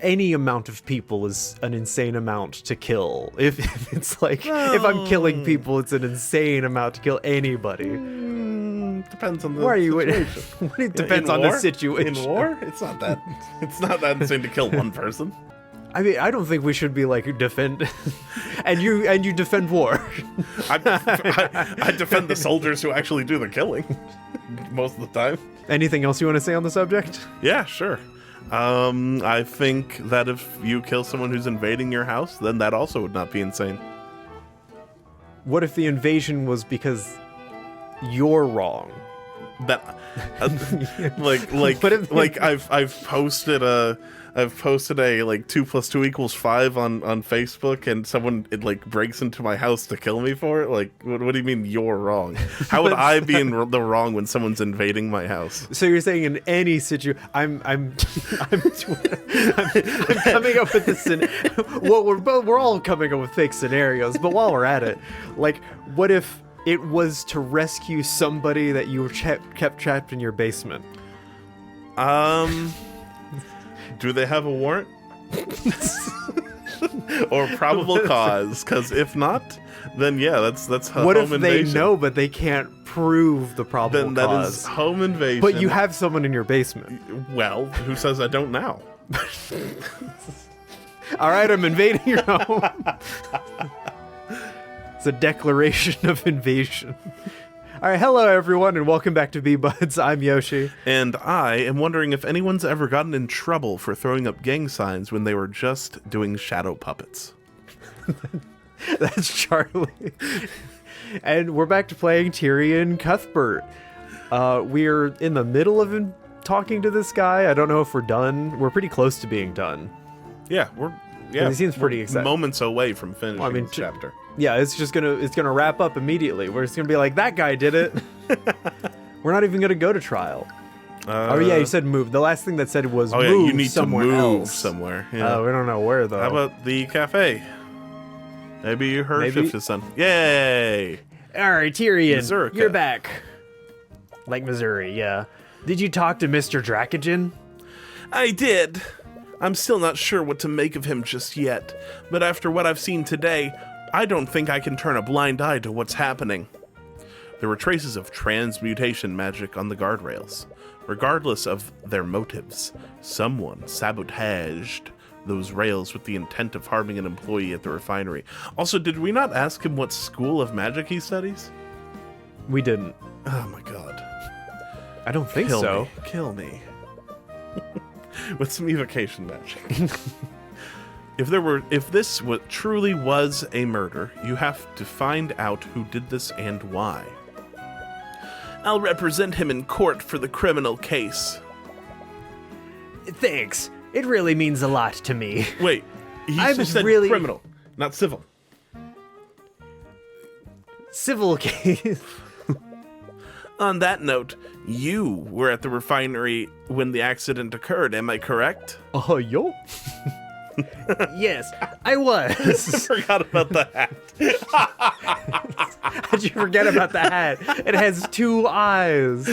any amount of people is an insane amount to kill. If it's like, if I'm killing people, it's an insane amount to kill anybody. Depends on the situation. It depends on the situation. In war, it's not that insane to kill one person. I mean, I don't think we should be like defend, and you defend war. I defend the soldiers who actually do the killing most of the time. Anything else you want to say on the subject? Yeah, sure. I think that if you kill someone who's invading your house, then that also would not be insane. What if the invasion was because you're wrong? That, I've posted a like 2 + 2 = 5 on Facebook, and someone breaks into my house to kill me for it. Like, what do you mean you're wrong? How would I be in the wrong when someone's invading my house? So you're saying in any situation, I'm coming up with this. Well, we're all coming up with fake scenarios, but while we're at it, like, what if it was to rescue somebody that you were kept trapped in your basement? Do they have a warrant? Or probable cause? Because if not, then yeah, that's what home if invasion. They know, but they can't prove the probable then that cause? Is home invasion. But you have someone in your basement. Well, who says I don't now? All right, I'm invading your home. It's a declaration of invasion. All right, hello everyone, and welcome back to B-Buds. I'm Yoshi. And I am wondering if anyone's ever gotten in trouble for throwing up gang signs when they were just doing shadow puppets. That's Charlie. And we're back to playing Tyrion Cuthbert. We're in the middle of talking to this guy. I don't know if we're done. We're pretty close to being done. Yeah, he seems pretty excited. Moments away from finishing this chapter. Yeah, it's gonna wrap up immediately. We're just gonna be like, that guy did it. We're not even gonna go to trial. Oh yeah, you said move. The last thing that said was move you need somewhere to move else. somewhere. Yeah. We don't know where though. How about the cafe? Maybe her shift is done. Yay! All right, Tyrion, Missourica. You're back. Like Missouri, yeah. Did you talk to Mr. Dracogen? I did. I'm still not sure what to make of him just yet, but after what I've seen today, I don't think I can turn a blind eye to what's happening. There were traces of transmutation magic on the guardrails. Regardless of their motives, someone sabotaged those rails with the intent of harming an employee at the refinery. Also, did we not ask him what school of magic he studies? We didn't. Oh my god. I don't think so. Kill me. With some evocation magic. If this truly was a murder, you have to find out who did this and why. I'll represent him in court for the criminal case. Thanks. It really means a lot to me. Wait, he said criminal, not civil. Civil case. On that note, you were at the refinery when the accident occurred, am I correct? Oh, yo. Yes, I was. I forgot about the hat. How'd you forget about the hat? It has 2 eyes.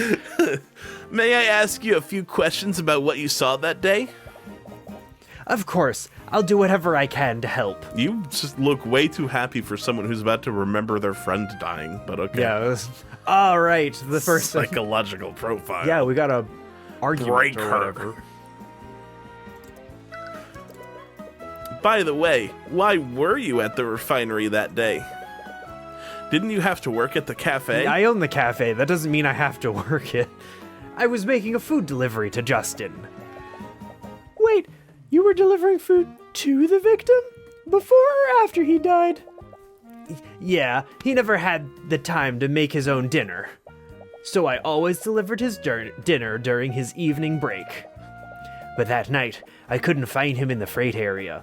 May I ask you a few questions about what you saw that day? Of course. I'll do whatever I can to help. You just look way too happy for someone who's about to remember their friend dying, but okay. Yeah, all right. The first psychological profile. Yeah, we got a argument break or her. whatever. By the way, why were you at the refinery that day? Didn't you have to work at the cafe? I own the cafe. That doesn't mean I have to work it. I was making a food delivery to Justin. Wait, you were delivering food to the victim? Before or after he died? Yeah, he never had the time to make his own dinner. So I always delivered his dinner during his evening break. But that night, I couldn't find him in the freight area.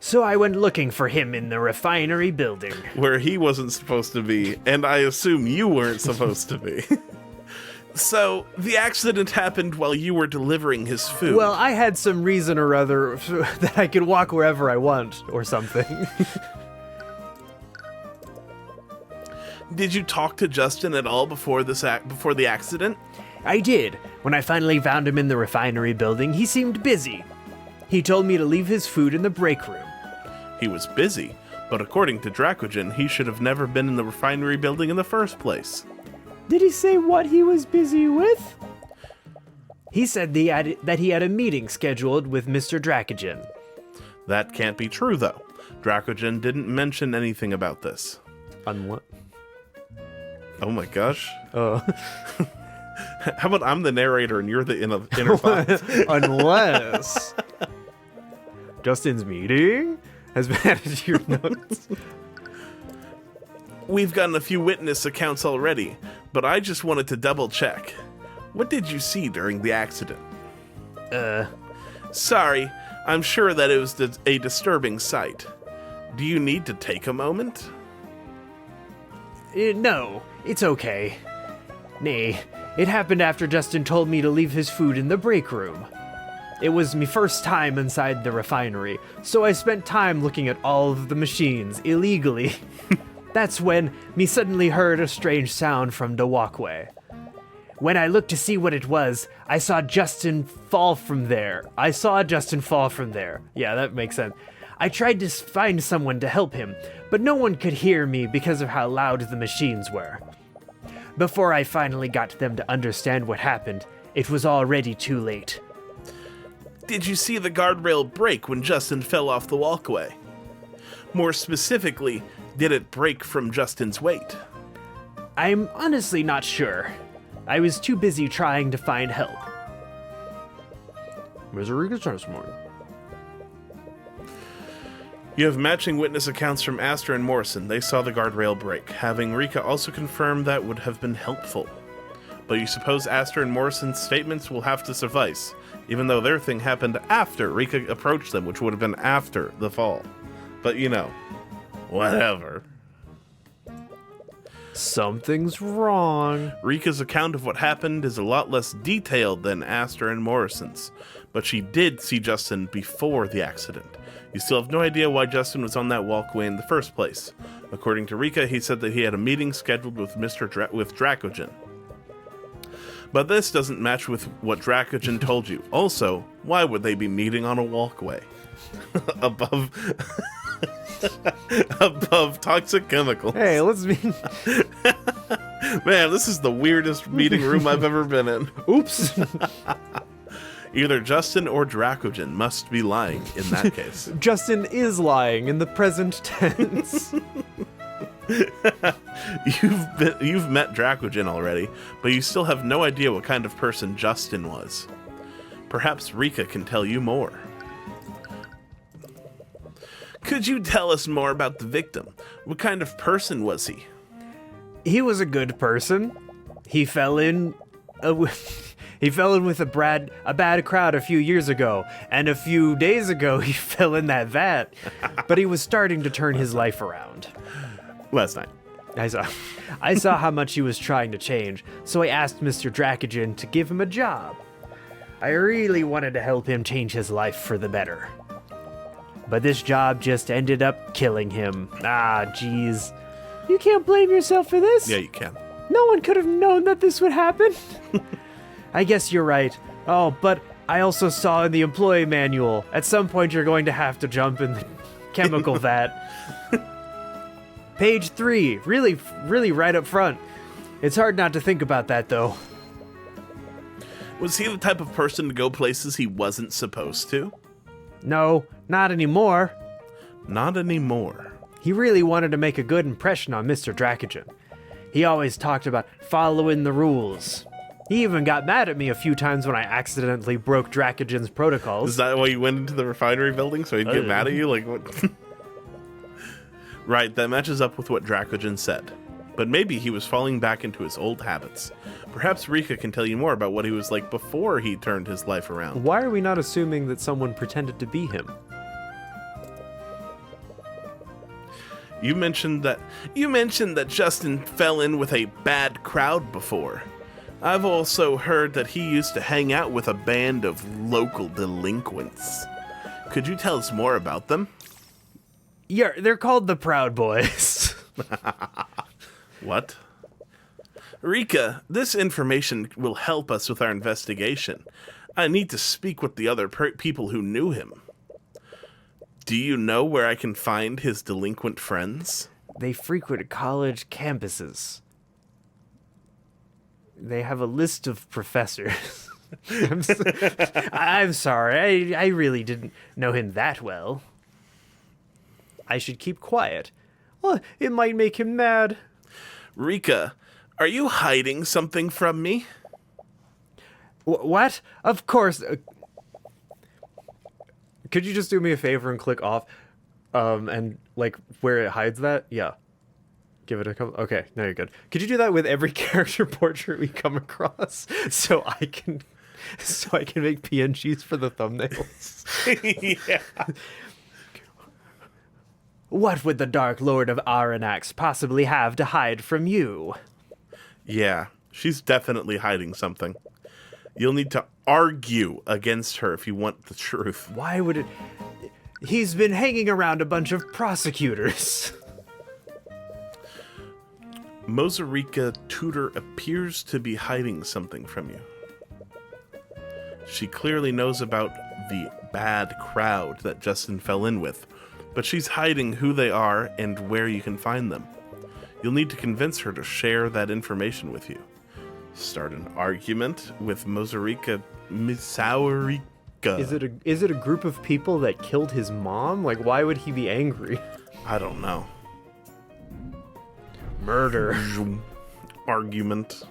So I went looking for him in the refinery building. Where he wasn't supposed to be, and I assume you weren't supposed to be. So, the accident happened while you were delivering his food. Well, I had some reason or other that I could walk wherever I want, or something. Did you talk to Justin at all before the accident? I did. When I finally found him in the refinery building, he seemed busy. He told me to leave his food in the break room. He was busy, but according to Dracogen, he should have never been in the refinery building in the first place. Did he say what he was busy with? He said that he had a meeting scheduled with Mr. Dracogen. That can't be true, though. Dracogen didn't mention anything about this. On what? Oh my gosh. Oh. How about I'm the narrator and you're the inner thought? Unless Justin's meeting has been added to your notes. We've gotten a few witness accounts already, but I just wanted to double check. What did you see during the accident? Sorry, I'm sure that it was a disturbing sight. Do you need to take a moment? No, it's okay. Nay, it happened after Justin told me to leave his food in the break room. It was me first time inside the refinery, so I spent time looking at all of the machines illegally. That's when me suddenly heard a strange sound from the walkway. When I looked to see what it was, I saw Justin fall from there. Yeah, that makes sense. I tried to find someone to help him, but no one could hear me because of how loud the machines were. Before I finally got them to understand what happened, it was already too late. Did you see the guardrail break when Justin fell off the walkway? More specifically, did it break from Justin's weight? I'm honestly not sure. I was too busy trying to find help. Rika's testimony. You have matching witness accounts from Aster and Morrison. They saw the guardrail break. Having Rika also confirm that would have been helpful. But you suppose Aster and Morrison's statements will have to suffice, even though their thing happened after Rika approached them, which would have been after the fall. But whatever. Something's wrong. Rika's account of what happened is a lot less detailed than Aster and Morrison's, but she did see Justin before the accident. You still have no idea why Justin was on that walkway in the first place. According to Rika, he said that he had a meeting scheduled with with Dracogen. But this doesn't match with what Dracogen told you. Also, why would they be meeting on a walkway? above toxic chemicals. Hey, let's be... Man, this is the weirdest meeting room I've ever been in. Oops. Either Justin or Dracogen must be lying in that case. Justin is lying in the present tense. You've met Dracogen already, but you still have no idea what kind of person Justin was. Perhaps Rika can tell you more. Could you tell us more about the victim? What kind of person was he? He was a good person. He fell in with a bad crowd a few years ago, and a few days ago he fell in that vat. But he was starting to turn his life around. Last night. I saw how much he was trying to change, so I asked Mr. Dracogen to give him a job. I really wanted to help him change his life for the better. But this job just ended up killing him. Ah, jeez. You can't blame yourself for this. Yeah, you can. No one could have known that this would happen. I guess you're right. Oh, but I also saw in the employee manual, at some point you're going to have to jump in the chemical vat. Page 3, really right up front. It's hard not to think about that, though. Was he the type of person to go places he wasn't supposed to? No, not anymore. Not anymore. He really wanted to make a good impression on Mr. Dracogen. He always talked about following the rules. He even got mad at me a few times when I accidentally broke Dracogen's protocols. Is that why you went into the refinery building, so he'd get mad at you? Like, what? Right, that matches up with what Dracogen said. But maybe he was falling back into his old habits. Perhaps Rika can tell you more about what he was like before he turned his life around. Why are we not assuming that someone pretended to be him? You mentioned that Justin fell in with a bad crowd before. I've also heard that he used to hang out with a band of local delinquents. Could you tell us more about them? Yeah, they're called the Proud Boys. What? Rika, this information will help us with our investigation. I need to speak with the other people who knew him. Do you know where I can find his delinquent friends? They frequent college campuses. They have a list of professors. I'm sorry, I really didn't know him that well. I should keep quiet. Well, it might make him mad. Rika, are you hiding something from me? What? Of course. Could you just do me a favor and click off? And like where it hides that? Yeah. Give it a couple. Okay, now you're good. Could you do that with every character portrait we come across, so I can make PNGs for the thumbnails? Yeah. What would the Dark Lord of Aranax possibly have to hide from you? Yeah, she's definitely hiding something. You'll need to argue against her if you want the truth. Why would it... He's been hanging around a bunch of prosecutors. Mozarika Tudor appears to be hiding something from you. She clearly knows about the bad crowd that Justin fell in with, but she's hiding who they are and where you can find them. You'll need to convince her to share that information with you. Start an argument with Mozarika Misaurika. Is it a group of people that killed his mom? Like, why would he be angry? I don't know. Murder. Argument.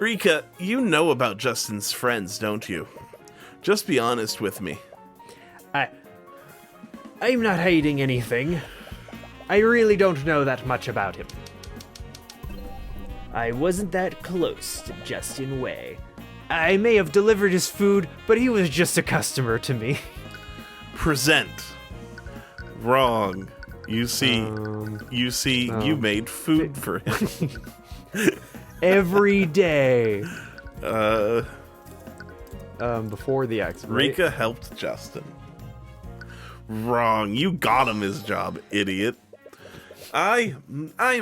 Rika, you know about Justin's friends, don't you? Just be honest with me. I'm not hiding anything. I really don't know that much about him. I wasn't that close to Justin Way. I may have delivered his food, but he was just a customer to me. Present. Wrong. You see, you made food for him. Every day. Before the accident. Right? Rika helped Justin. Wrong. You got him his job, idiot. I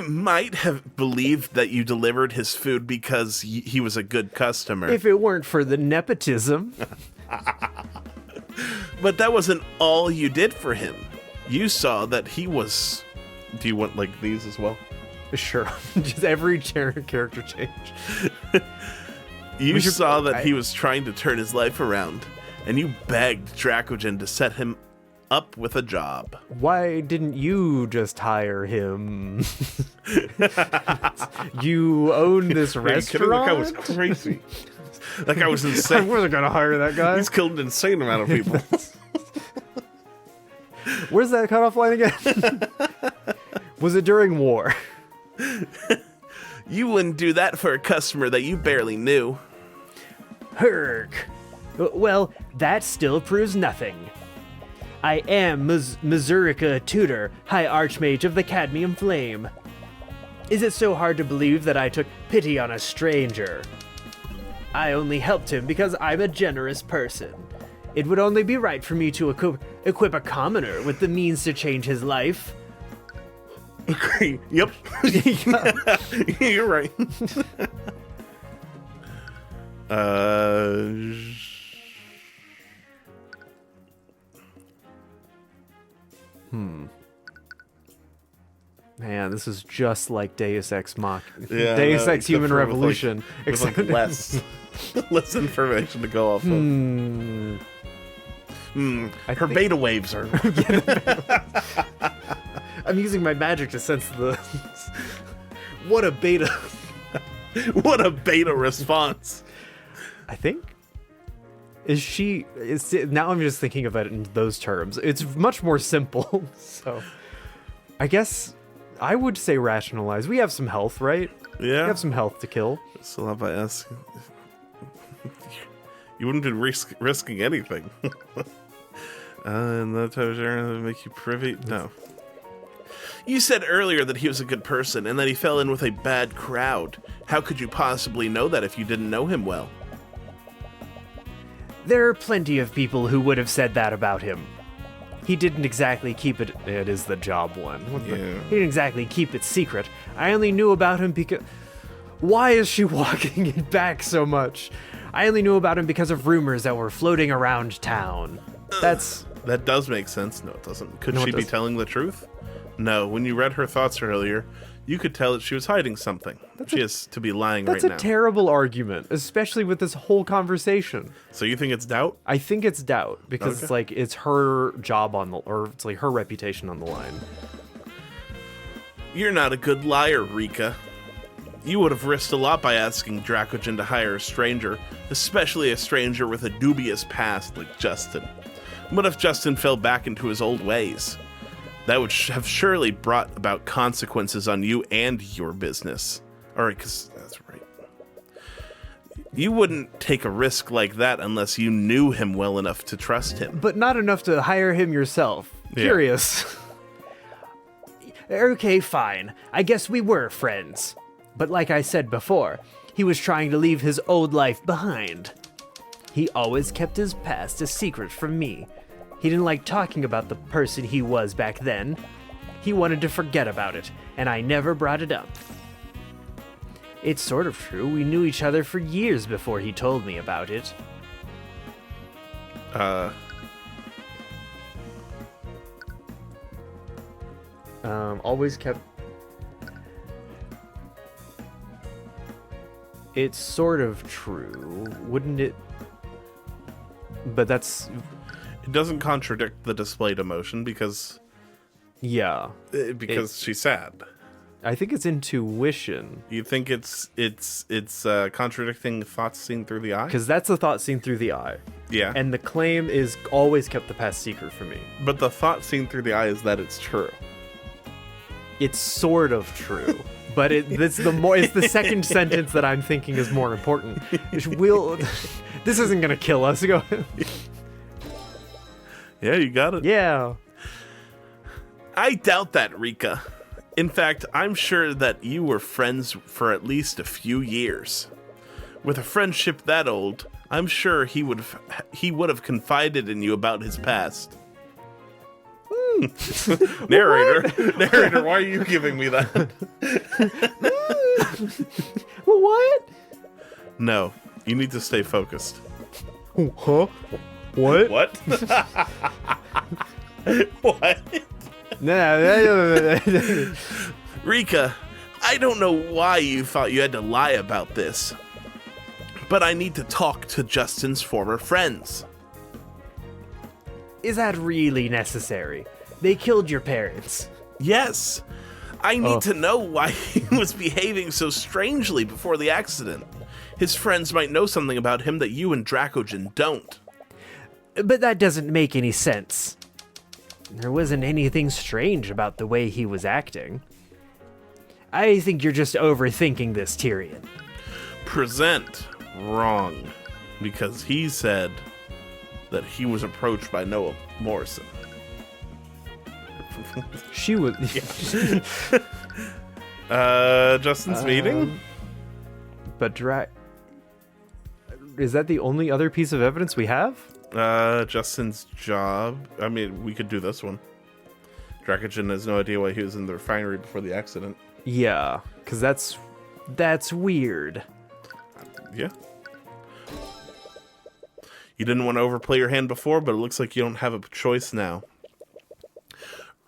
might have believed that you delivered his food because he was a good customer. If it weren't for the nepotism. But that wasn't all you did for him. You saw that he was... Do you want, like, these as well? Sure. Just every character change. You saw that he was trying to turn his life around, and you begged Dracogen to set him up with a job. Why didn't you just hire him? You own this restaurant? That guy was crazy. That guy was insane. I wasn't gonna hire that guy. He's killed an insane amount of people. Where's that cutoff line again? Was it during war? You wouldn't do that for a customer that you barely knew. Herg. Well, that still proves nothing. I am Mozarika Tudor, High Archmage of the Cadmium Flame. Is it so hard to believe that I took pity on a stranger? I only helped him because I'm a generous person. It would only be right for me to equip a commoner with the means to change his life. Agree. Yep. You're right. Man, this is just like Deus Ex Mach. Yeah, Deus Ex Human Revolution. With like less information to go off of. Her beta waves are... I'm using my magic to sense the... What a beta. What a beta response. I think... Now I'm just thinking of it in those terms. It's much more simple, so... I guess I would say rationalize. We have some health, right? Yeah. We have some health to kill. Still have by us. You wouldn't be risking anything. And that type of sharing make you privy? No. You said earlier that he was a good person and that he fell in with a bad crowd. How could you possibly know that if you didn't know him well? There are plenty of people who would have said that about him. He didn't exactly keep it... It is the job one. He didn't exactly keep it secret. I only knew about him because... Why is she walking it back so much? I only knew about him because of rumors that were floating around town. That does make sense. No, it doesn't. Could she be telling the truth? No. When you read her thoughts earlier, you could tell that she was hiding something. She has to be lying right now. That's a terrible argument, especially with this whole conversation. So you think it's doubt? I think it's doubt because it's like it's her job or it's like her reputation on the line. You're not a good liar, Rika. You would have risked a lot by asking Dracogen to hire a stranger, especially a stranger with a dubious past like Justin. What if Justin fell back into his old ways? That would have surely brought about consequences on you and your business. Alright, because that's right. You wouldn't take a risk like that unless you knew him well enough to trust him. But not enough to hire him yourself. Yeah. Curious. Okay, fine. I guess we were friends. But like I said before, he was trying to leave his old life behind. He always kept his past a secret from me. He didn't like talking about the person he was back then. He wanted to forget about it, and I never brought it up. It's sort of true. We knew each other for years before he told me about it. Always kept... It's sort of true, wouldn't it? But that's... It doesn't contradict the displayed emotion because... Yeah. Because she's sad. I think it's intuition. You think it's contradicting thoughts seen through the eye? Because that's the thought seen through the eye. Yeah. And the claim is always kept the past secret from me. But the thought seen through the eye is that it's true. It's sort of true. But it's the second sentence that I'm thinking is more important. This isn't gonna kill us. Go. Yeah, you got it. Yeah. I doubt that, Rika. In fact, I'm sure that you were friends for at least a few years. With a friendship that old, I'm sure he would have confided in you about his past. Narrator, why are you giving me that? What? No, you need to stay focused. Huh? What? What? What? No. Rika, I don't know why you thought you had to lie about this, but I need to talk to Justin's former friends. Is that really necessary? They killed your parents. Yes. I need to know why he was behaving so strangely before the accident. His friends might know something about him that you and Dracogen don't. But that doesn't make any sense. There wasn't anything strange about the way he was acting. I think you're just overthinking this, Tyrion. Present wrong, because he said that he was approached by Noah Morrison. She was... Justin's meeting? But is that the only other piece of evidence we have? Justin's job. I mean, we could do this one. Dracogen has no idea why he was in the refinery before the accident. Yeah, because that's weird. Yeah. You didn't want to overplay your hand before, but it looks like you don't have a choice now.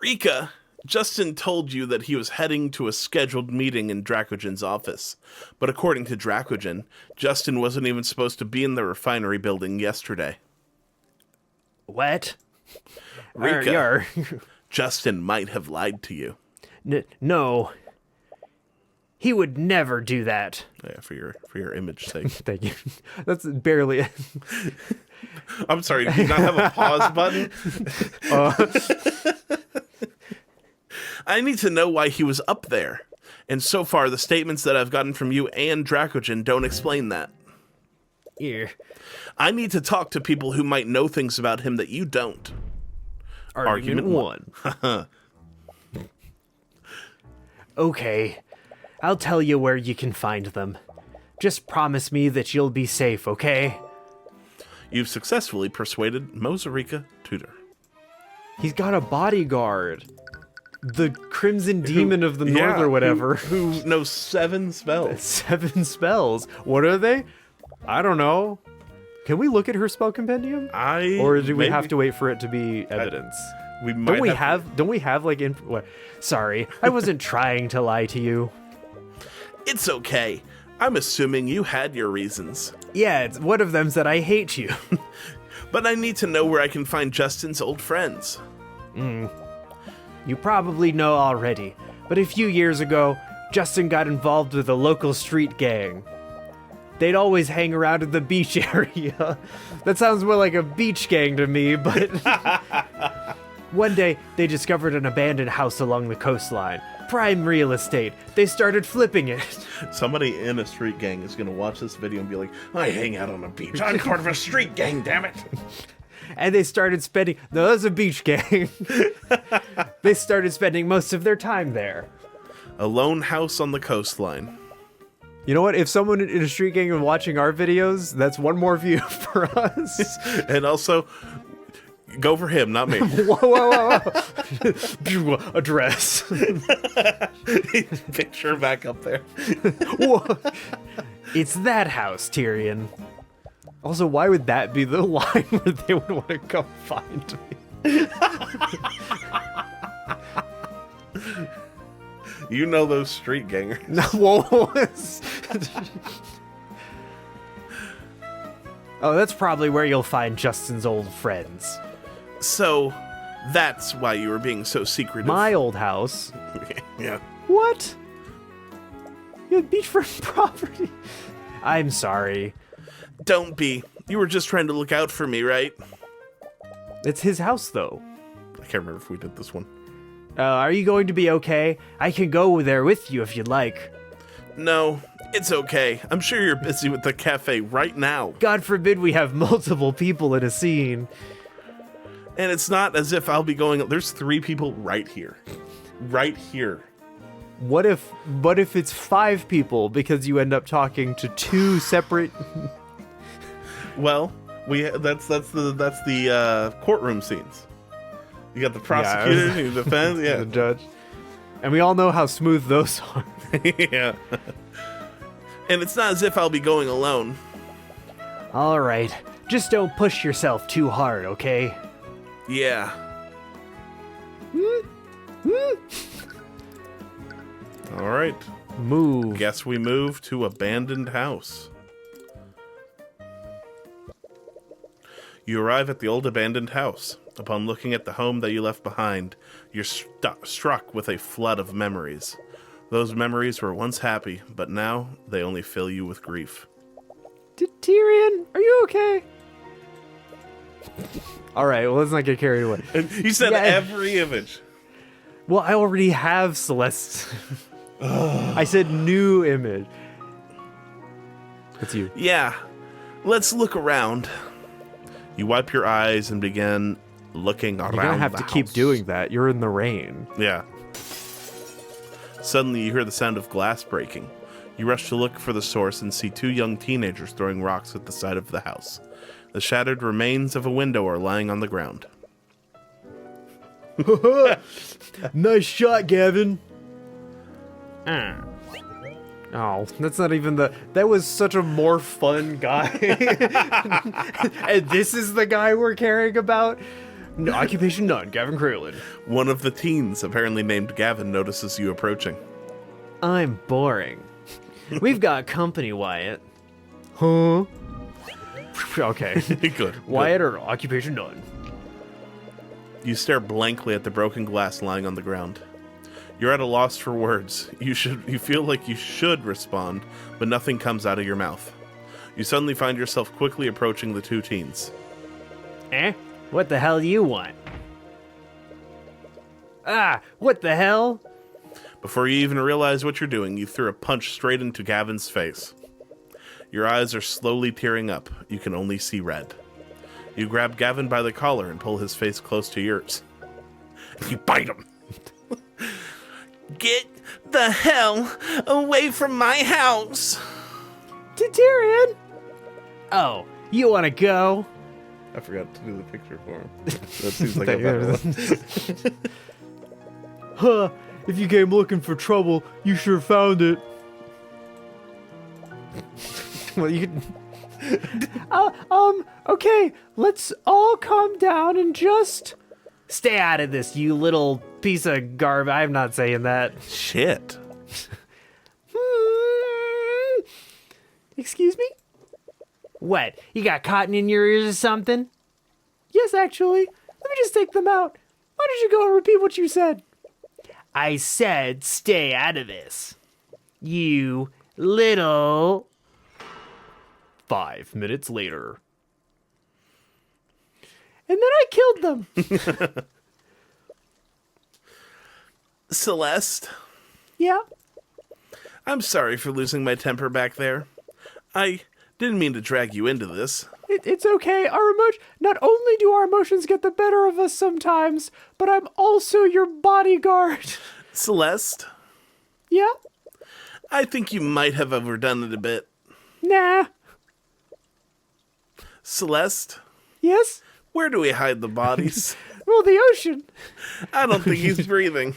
Rika, Justin told you that he was heading to a scheduled meeting in Dracogen's office. But according to Dracogen, Justin wasn't even supposed to be in the refinery building yesterday. What? Rika, Justin might have lied to you. No. He would never do that. Yeah, for your image sake. Thank you. That's barely... I'm sorry, do you not have a pause button? I need to know why he was up there. And so far, the statements that I've gotten from you and Dracogen don't explain that. Here. I need to talk to people who might know things about him that you don't. Argument 1. Okay. I'll tell you where you can find them. Just promise me that you'll be safe, okay? You've successfully persuaded Mozarika Tudor. He's got a bodyguard. The Crimson Demon of the North or whatever. Who knows 7 spells. 7 spells. What are they? I don't know. Can we look at her spell compendium? Or do we have to wait for it to be evidence? We might Don't we have like what? Sorry, I wasn't trying to lie to you. It's okay. I'm assuming you had your reasons. Yeah, it's one of them's that I hate you. But I need to know where I can find Justin's old friends. You probably know already, but a few years ago, Justin got involved with a local street gang. They'd always hang around in the beach area. That sounds more like a beach gang to me, but... One day, they discovered an abandoned house along the coastline. Prime real estate. They started flipping it. Somebody in a street gang is going to watch this video and be like, I hang out on a beach. I'm part of a street gang, damn it. And they started spending... No, that was a beach gang. They started spending most of their time there. A lone house on the coastline. You know what? If someone in a street gang is watching our videos, that's one more view for us. And also, go for him, not me. Whoa. Address. Picture back up there. Whoa. It's that house, Tyrion. Also, why would that be the line where they would want to come find me? You know those street gangers. No, whoa. Oh, that's probably where you'll find Justin's old friends. So, that's why you were being so secretive. My old house? Yeah. What? You had beachfront property? I'm sorry. Don't be. You were just trying to look out for me, right? It's his house, though. I can't remember if we did this one. Are you going to be okay? I can go there with you if you'd like. No, it's okay. I'm sure you're busy with the cafe right now. God forbid we have multiple people in a scene. And it's not as if I'll be going... There's 3 people right here. Right here. What if it's 5 people because you end up talking to 2 separate... Well, that's the courtroom scenes. You got the prosecutor, the defense, the judge. And we all know how smooth those are. Yeah. And it's not as if I'll be going alone. All right. Just don't push yourself too hard, okay? Yeah. All right. Move. Guess we move to abandoned house. You arrive at the old abandoned house. Upon looking at the home that you left behind, you're struck with a flood of memories. Those memories were once happy, but now they only fill you with grief. Tyrion, are you okay? All right, well, let's not get carried away. You said every image. Well, I already have Celeste. I said new image. It's you. Yeah. Let's look around. You wipe your eyes and begin looking around. You're gonna have to house. keep doing that. You're in the rain. Yeah. Suddenly, you hear the sound of glass breaking. You rush to look for the source and see 2 young teenagers throwing rocks at the side of the house. The shattered remains of a window are lying on the ground. Nice shot, Gavin. Oh, that's not even that was such a more fun guy. And this is the guy we're caring about? No, occupation none, Gavin Crewlin. One of the teens, apparently named Gavin, notices you approaching. I'm boring. We've got company, Wyatt. Huh? Okay. Good. Wyatt or occupation none. You stare blankly at the broken glass lying on the ground. You're at a loss for words. You feel like you should respond, but nothing comes out of your mouth. You suddenly find yourself quickly approaching the 2 teens. What the hell do you want? What the hell? Before you even realize what you're doing, you threw a punch straight into Gavin's face. Your eyes are slowly tearing up. You can only see red. You grab Gavin by the collar and pull his face close to yours. You bite him. Get the hell away from my house! Tyrion! Oh, you want to go? I forgot to do the picture for him. That seems like a better one. Huh, if you came looking for trouble, you sure found it. Well, Okay, let's all calm down and just stay out of this, you little piece of garbage. I'm not saying that. Shit. Excuse me? What? You got cotton in your ears or something? Yes, actually. Let me just take them out. Why don't you go and repeat what you said? I said stay out of this. You little... 5 minutes later. And then I killed them. Celeste, Yeah? I'm sorry for losing my temper back there. I didn't mean to drag you into this. It's okay. Not only do our emotions get the better of us sometimes, but I'm also your bodyguard. Celeste, Yeah? I think you might have overdone it a bit. Nah. Celeste, Yes? where do we hide the bodies? Well, the ocean. I don't think he's breathing.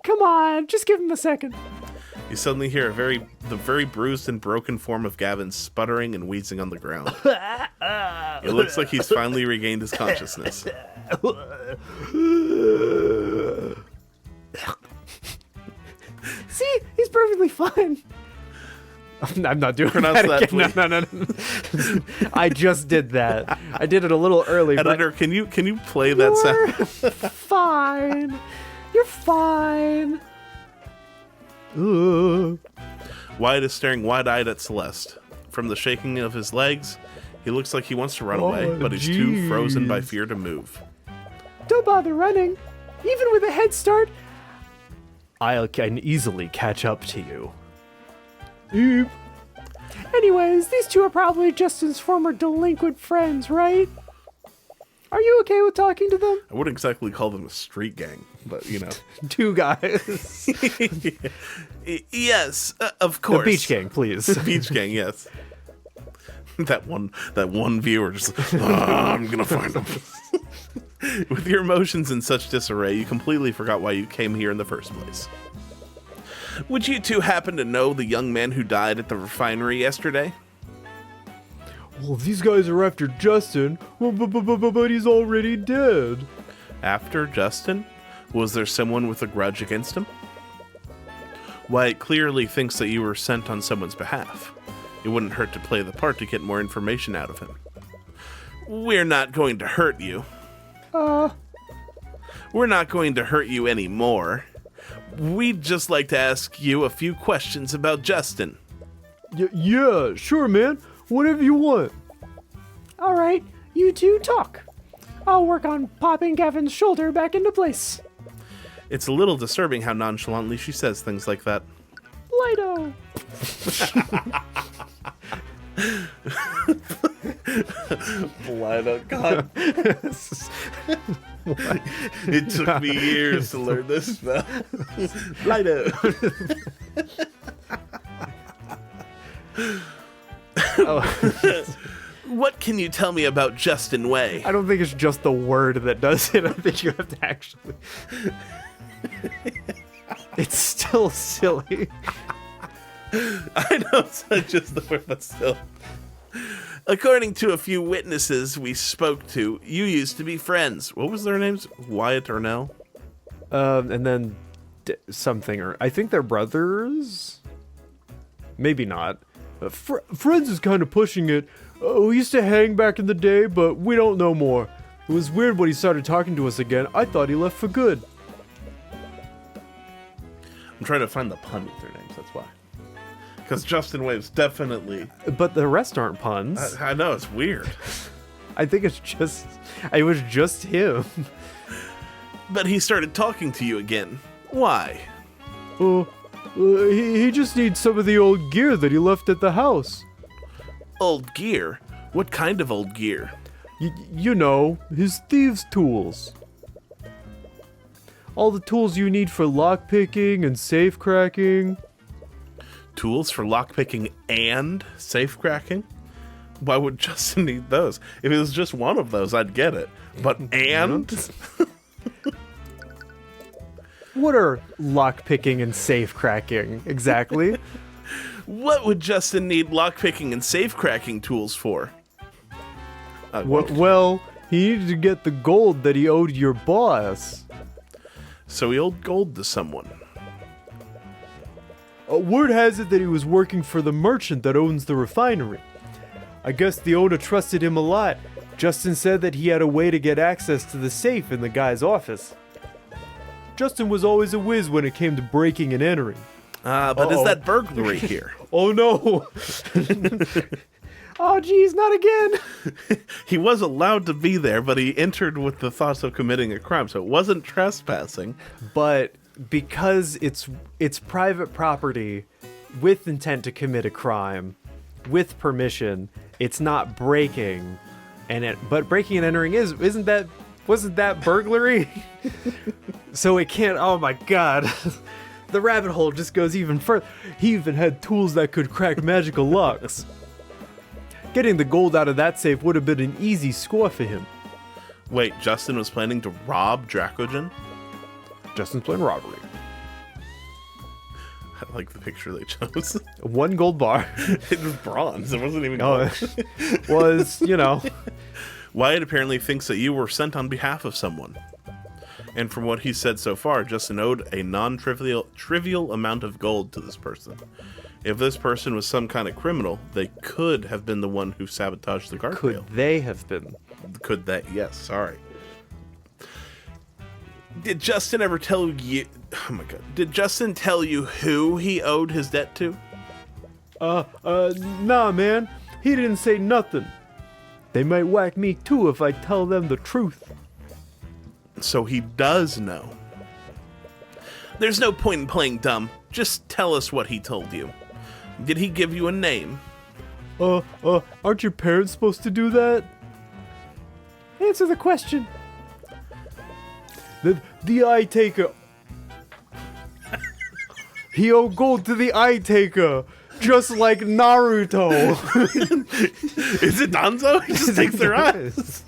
Come on, just give him a second. You suddenly hear the very bruised and broken form of Gavin sputtering and wheezing on the ground. It looks like he's finally regained his consciousness. See, he's perfectly fine. I'm not doing Pronounce that, again. please. No. I just did that. I did it a little early. Editor, can you play that sound? You're fine. You're fine. Wyatt is staring wide-eyed at Celeste. From the shaking of his legs, he looks like he wants to run away, but he's too frozen by fear to move. Don't bother running. Even with a head start, I can easily catch up to you. Eep. Anyways, these two are probably Justin's former delinquent friends, right? Are you okay with talking to them? I wouldn't exactly call them a street gang, but you know. Two guys. Yes, of course. The beach gang, please. The beach gang, yes. That one viewer just, I'm gonna find them. With your emotions in such disarray, you completely forgot why you came here in the first place. Would you two happen to know the young man who died at the refinery yesterday? Well, these guys are after Justin, but he's already dead. After Justin? Was there someone with a grudge against him? Wyatt clearly thinks that you were sent on someone's behalf. It wouldn't hurt to play the part to get more information out of him. We're not going to hurt you. We're not going to hurt you anymore. We'd just like to ask you a few questions about Justin. Yeah, sure, man. Whatever you want. All right, you two talk. I'll work on popping Gavin's shoulder back into place. It's a little disturbing how nonchalantly she says things like that. Lido. Lido, God. It took me years to learn this spell. Lido. What can you tell me about Justin Way? I don't think it's just the word that does it. I think you have to actually... It's still silly. I know it's not just the word, but still. According to a few witnesses we spoke to, you used to be friends. What was their names? Wyatt or Nell? And then something, or I think they're brothers? Maybe not. Friends is kind of pushing it. We used to hang back in the day, but we don't know more. It was weird when he started talking to us again. I thought he left for good. I'm trying to find the pun with their names, that's why. Because Justin Wave's definitely... But the rest aren't puns. I know, it's weird. I think it was just him. But he started talking to you again. Why? He just needs some of the old gear that he left at the house. Old gear? What kind of old gear? You know, his thieves' tools. All the tools you need for lockpicking and safe cracking. Tools for lockpicking and safe cracking? Why would Justin need those? If it was just one of those, I'd get it. But and? What are lockpicking and safe cracking exactly? What would Justin need lockpicking and safe-cracking tools for? Well, he needed to get the gold that he owed your boss. So he owed gold to someone. Word has it that he was working for the merchant that owns the refinery. I guess the owner trusted him a lot. Justin said that he had a way to get access to the safe in the guy's office. Justin was always a whiz when it came to breaking and entering. But is that burglary here? Oh no! Oh geez, not again! He was allowed to be there, but he entered with the thoughts of committing a crime, so it wasn't trespassing. But because it's private property with intent to commit a crime, with permission, it's not breaking. But breaking and entering wasn't that burglary? So it can't. Oh my god. The rabbit hole just goes even further. He even had tools that could crack magical locks. Getting the gold out of that safe would have been an easy score for him. Wait, Justin was planning to rob Dracogen? Justin's playing robbery. I like the picture they chose. 1 gold bar. It was bronze. It wasn't even gold. Was, Wyatt apparently thinks that you were sent on behalf of someone. And from what he said so far, Justin owed a trivial amount of gold to this person. If this person was some kind of criminal, they could have been the one who sabotaged the guardrail. Could they have been? Could they? Yes, sorry. Did Justin ever tell you... Oh my god. Did Justin tell you who he owed his debt to? Nah, man. He didn't say nothing. They might whack me too if I tell them the truth. So he does know. There's no point in playing dumb. Just tell us what he told you. Did he give you a name? Aren't your parents supposed to do that? Answer the question. The Eye Taker. He owed gold to the Eye Taker, just like Naruto. Is it Danzo? He just takes their eyes.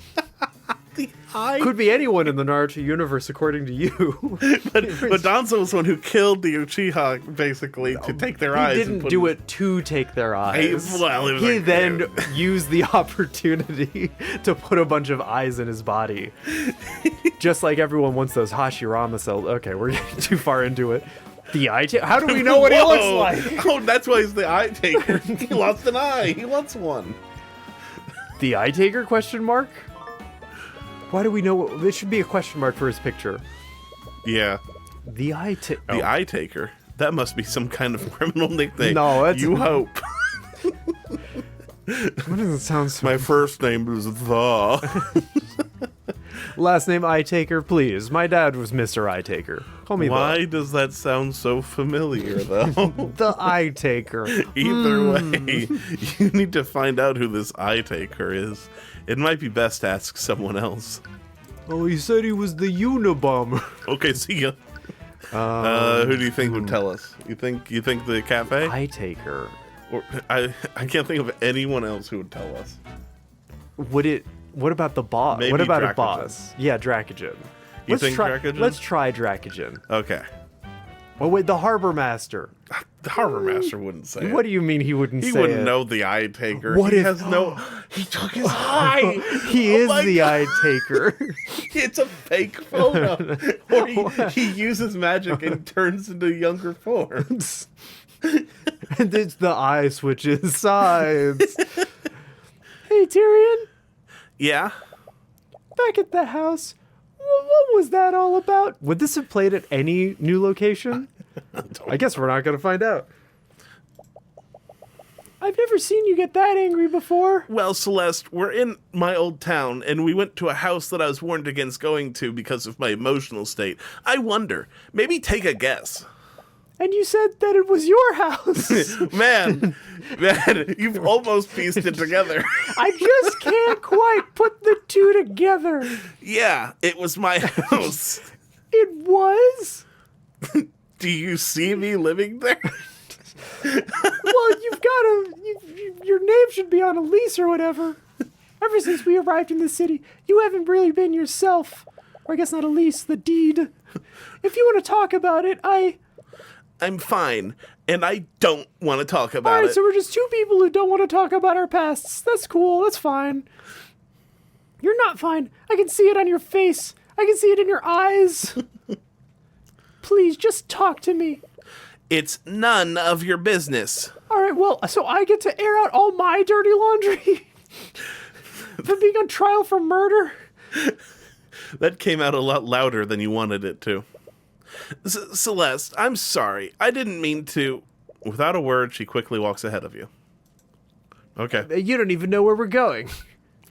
The eye. Could be anyone in the Naruto universe, according to you. but Danzo was the one who killed the Uchiha, basically, to take their eyes. He didn't do it to take their eyes. He then used the opportunity to put a bunch of eyes in his body. Just like everyone wants those Hashirama cells. Okay, we're getting too far into it. The Eye Taker? How do we know what he looks like? Oh, that's why he's the Eye Taker. He lost an eye. He wants one. The Eye Taker, question mark? Why do we know? This should be a question mark for his picture. Yeah. The Eye Taker. The Eye Taker? That must be some kind of criminal nickname. No, that's... You hope. What does it sound so... My first name is The. Last name Eye Taker, please. My dad was Mr. Eye Taker. Call me Why does that sound so familiar, though? The Eye Taker. Either way, you need to find out who this Eye Taker is. It might be best to ask someone else. Oh, he said he was the Unabomber. Okay, see ya. Who do you think would tell us? You think the cafe? Eye Taker. Or I can't think of anyone else who would tell us. What about the boss? Maybe what about Dracogen. A boss? Yeah, Dracogen. You think Dracogen? Let's try Dracogen. Okay. Oh wait, the Harbor Master. The Harbor Master wouldn't say it. What do you mean he wouldn't say it? He wouldn't know the Eye Taker. What he if... has no... He took his eye! He is the God. Eye Taker. It's a fake photo. Or he uses magic and turns into younger forms. And it's the eye switches sides. Hey, Tyrion? Yeah? Back at the house, what was that all about? Would this have played at any new location? I guess we're not going to find out. I've never seen you get that angry before. Well, Celeste, we're in my old town, and we went to a house that I was warned against going to because of my emotional state. I wonder, maybe take a guess. And you said that it was your house. Man, you've almost pieced it together. I just can't quite put the two together. Yeah, it was my house. It was? Do you see me living there? Well, your name should be on a lease or whatever. Ever since we arrived in the city, you haven't really been yourself. Or I guess not a lease, the deed. If you want to talk about it, I'm fine, and I don't want to talk about Alright, it. so we're just two people who don't want to talk about our pasts. That's cool, that's fine. You're not fine. I can see it on your face. I can see it in your eyes. Please, just talk to me. It's none of your business. Alright, well, so I get to air out all my dirty laundry? For being on trial for murder? That came out a lot louder than you wanted it to. Celeste, I'm sorry. I didn't mean to. Without a word, she quickly walks ahead of you. Okay. You don't even know where we're going.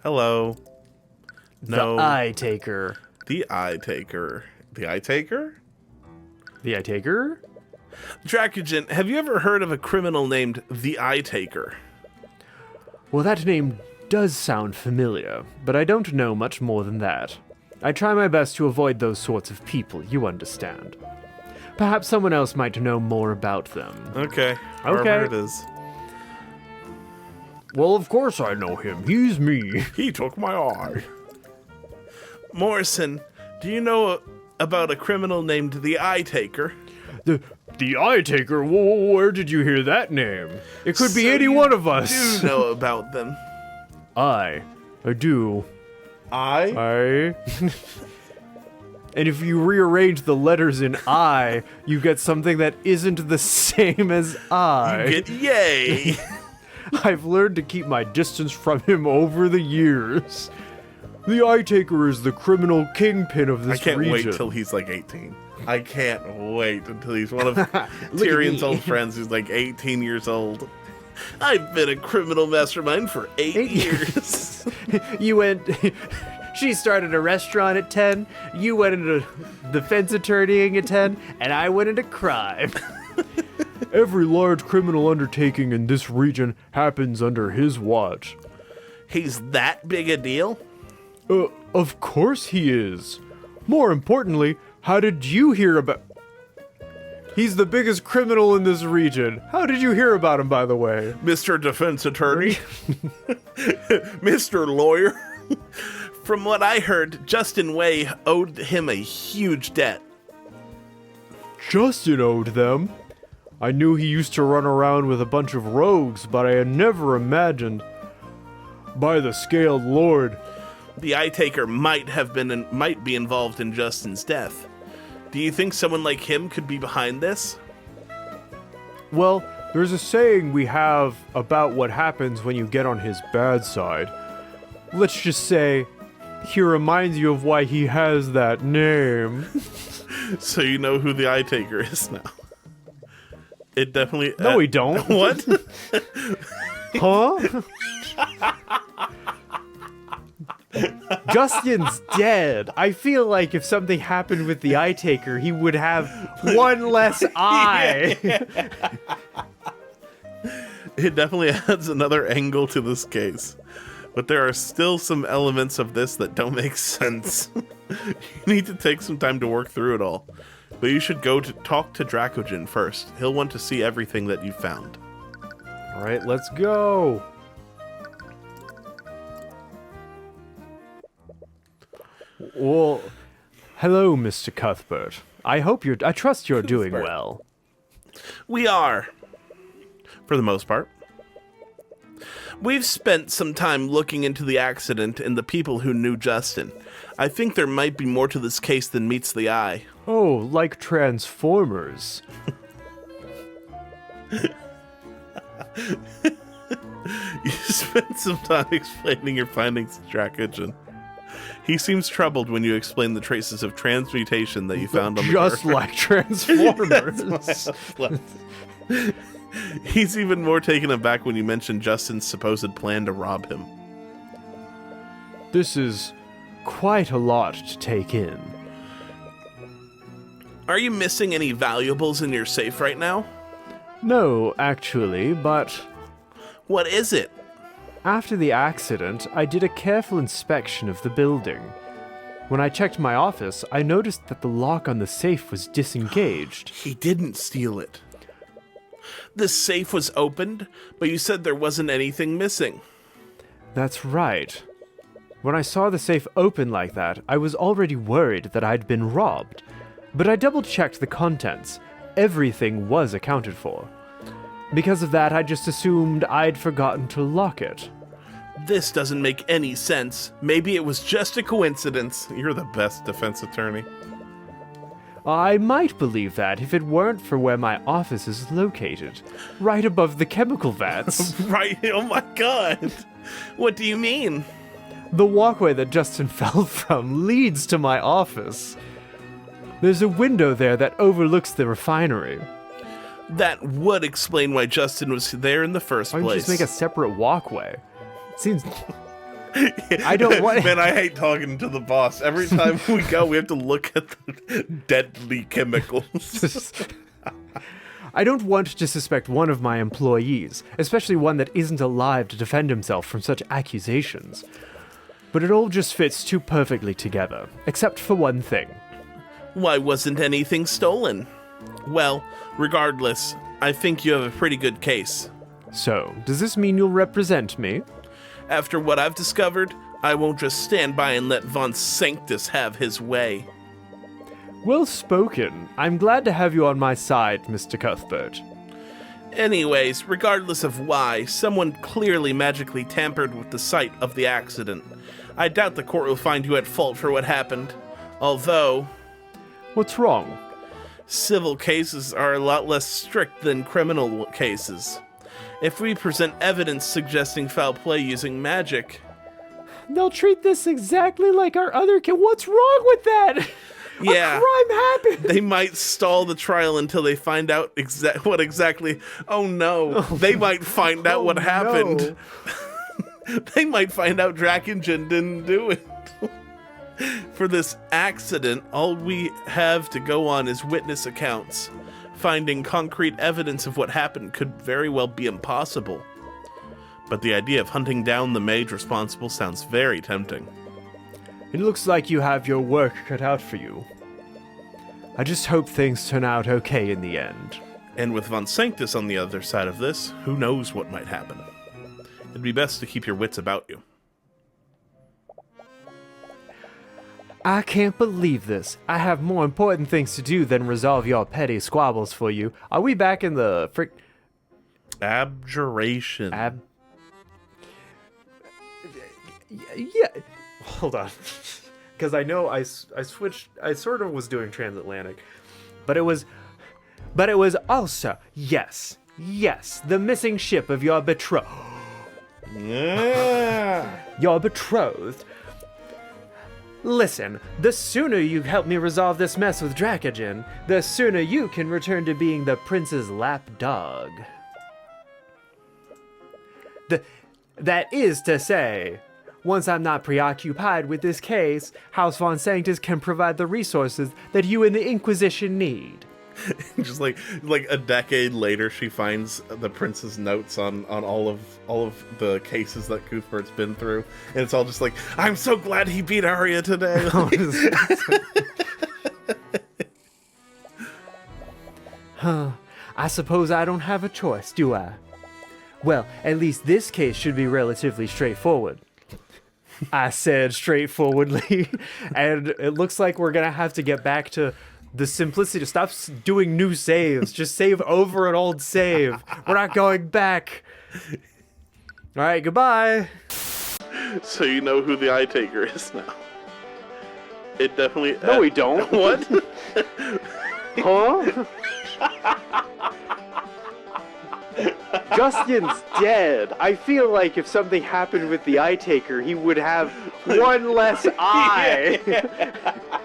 Hello. No. The Eye Taker. The Eye Taker. The Eye Taker? The Eye Taker? Dracogen, have you ever heard of a criminal named the Eye Taker? Well, that name does sound familiar, but I don't know much more than that. I try my best to avoid those sorts of people, you understand. Perhaps someone else might know more about them. Okay. However it is. Well, of course I know him. He's me. He took my eye. Morrison, do you know about a criminal named the Eye Taker? The Eye Taker? Where did you hear that name? It could be any one of us. Do know about them? I do. I? And if you rearrange the letters in I, you get something that isn't the same as I. You get yay. I've learned to keep my distance from him over the years. The Eye Taker is the criminal kingpin of this region. I can't wait till he's like 18. I can't wait until he's one of Tyrion's old friends who's like 18 years old. I've been a criminal mastermind for 8 years. You went... She started a restaurant at 10, you went into defense attorneying at 10, and I went into crime. Every large criminal undertaking in this region happens under his watch. He's that big a deal? Of course he is. More importantly, how did you hear about... He's the biggest criminal in this region. How did you hear about him, by the way? Mr. Defense Attorney? Mr. Lawyer? From what I heard, Justin Way owed him a huge debt. Justin owed them? I knew he used to run around with a bunch of rogues, but I had never imagined... By the Scaled Lord. The Eye Taker might be involved in Justin's death. Do you think someone like him could be behind this? Well, there's a saying we have about what happens when you get on his bad side. Let's just say, he reminds you of why he has that name. So you know who the Eye Taker is now. It definitely... No, we don't. What? Huh? Justin's dead. I feel like if something happened with the Eye Taker, he would have one less eye. It definitely adds another angle to this case. But there are still some elements of this that don't make sense. You need to take some time to work through it all. But you should go to talk to Dracogen first. He'll want to see everything that you found. All right, let's go. Well, hello, Mr. Cuthbert. I trust you're doing Cuthbert. well. We are. For the most part. We've spent some time looking into the accident and the people who knew Justin. I think there might be more to this case than meets the eye. Oh, like Transformers. You spent some time explaining your findings to Dracogen. He seems troubled when you explain the traces of transmutation that you found on the Just river. like Transformers. He's even more taken aback when you mention Justin's supposed plan to rob him. This is quite a lot to take in. Are you missing any valuables in your safe right now? No, actually, but What is it? after the accident, I did a careful inspection of the building. When I checked my office, I noticed that the lock on the safe was disengaged. He didn't steal it. The safe was opened, but you said there wasn't anything missing. That's right. When I saw the safe open like that, I was already worried that I'd been robbed. But I double-checked the contents, everything was accounted for. Because of that, I just assumed I'd forgotten to lock it. This doesn't make any sense. Maybe it was just a coincidence. You're the best defense attorney. I might believe that if it weren't for where my office is located, right above the chemical vats. Right? Oh my god. What do you mean? The walkway that Justin fell from leads to my office. There's a window there that overlooks the refinery. That would explain why Justin was there in the first Why don't you place. just make a separate walkway? Seems... I don't want... Man, I hate talking to the boss. Every time we go, we have to look at the deadly chemicals. I don't want to suspect one of my employees, especially one that isn't alive to defend himself from such accusations. But it all just fits too perfectly together, except for one thing. Why wasn't anything stolen? Well, regardless, I think you have a pretty good case. So, does this mean you'll represent me? After what I've discovered, I won't just stand by and let Von Sanctus have his way. Well spoken. I'm glad to have you on my side, Mr. Cuthbert. Anyways, regardless of why, someone clearly magically tampered with the site of the accident. I doubt the court will find you at fault for what happened. Although, What's wrong? civil cases are a lot less strict than criminal cases. If we present evidence suggesting foul play using magic... They'll treat this exactly like our other What's wrong with that? Yeah. A crime happened! They might stall the trial until they find out what exactly... Oh no, they might find out what happened. They might find out Drakingen didn't do it. For this accident, all we have to go on is witness accounts. Finding concrete evidence of what happened could very well be impossible. But the idea of hunting down the mage responsible sounds very tempting. It looks like you have your work cut out for you. I just hope things turn out okay in the end. And with Von Sanctus on the other side of this, who knows what might happen. It'd be best to keep your wits about you. I can't believe this. I have more important things to do than resolve your petty squabbles for you. Are we back in the Abjuration. Yeah. Hold on. Because I know I switched. I sort of was doing transatlantic. But it was also, yes, the missing ship of your betrothed. Yeah. Your betrothed. Listen, the sooner you help me resolve this mess with Drakingen, the sooner you can return to being the prince's lapdog. That is to say, once I'm not preoccupied with this case, House Von Sanctus can provide the resources that you and the Inquisition need. Just like a decade later, she finds the prince's notes on all of the cases that Cuthbert's been through, and it's all just like, I'm so glad he beat Arya today. I suppose I don't have a choice, do I? Well, at least this case should be relatively straightforward. I said straightforwardly, and it looks like we're gonna have to get back to the simplicity. Stop doing new saves. Just save over an old save. We're not going back. All right, goodbye. So you know who the eye taker is now. It definitely... No, we don't. What? Huh? Justin's dead. I feel like if something happened with the eye taker, he would have one less eye. Yeah.